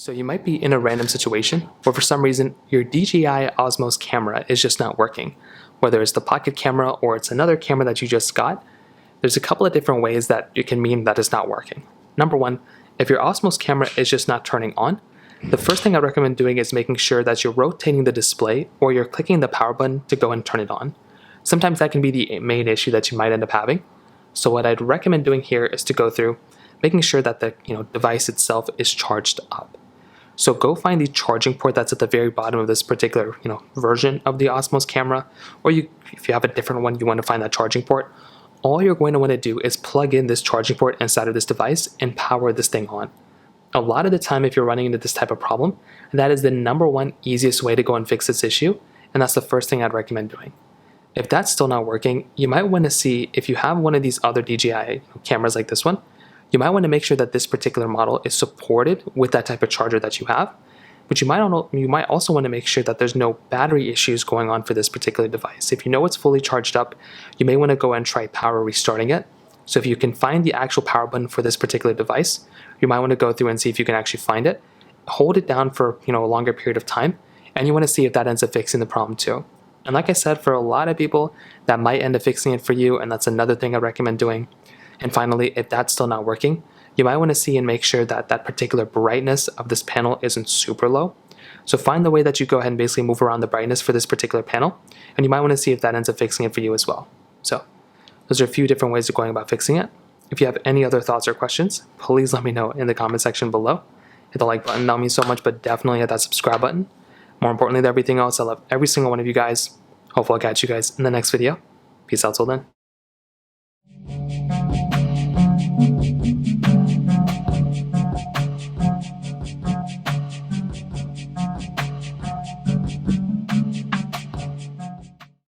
So you might be in a random situation where for some reason your DJI Osmos camera is just not working. Whether it's the pocket camera or it's another camera that you just got, there's a couple of different ways that it can mean that it's not working. Number one, if your Osmos camera is just not turning on, the first thing I recommend doing is making sure that you're rotating the display or you're clicking the power button to go and turn it on. Sometimes that can be the main issue that you might end up having. So what I'd recommend doing here is to go through making sure that the device itself is charged up. So go find the charging port that's at the very bottom of this particular version of the Osmos camera, or if you have a different one, you want to find that charging port. All you're going to want to do is plug in this charging port inside of this device and power this thing on. A lot of the time, if you're running into this type of problem, that is the number one easiest way to go and fix this issue, and that's the first thing I'd recommend doing. If that's still not working, you might want to see if you have one of these other DJI cameras like this one. You might want to make sure that this particular model is supported with that type of charger that you have, but you might also want to make sure that there's no battery issues going on for this particular device. If you know it's fully charged up, you may want to go and try power restarting it. So if you can find the actual power button for this particular device, you might want to go through and see if you can actually find it, hold it down for a longer period of time, and you want to see if that ends up fixing the problem too. And like I said, for a lot of people, that might end up fixing it for you, and that's another thing I recommend doing. And finally, if that's still not working, you might want to see and make sure that that particular brightness of this panel isn't super low. So find the way that you go ahead and basically move around the brightness for this particular panel, and you might want to see if that ends up fixing it for you as well. So those are a few different ways of going about fixing it. If you have any other thoughts or questions, please let me know in the comment section below. Hit the like button, that means so much, but definitely hit that subscribe button. More importantly than everything else, I love every single one of you guys. Hopefully I'll catch you guys in the next video. Peace out till then.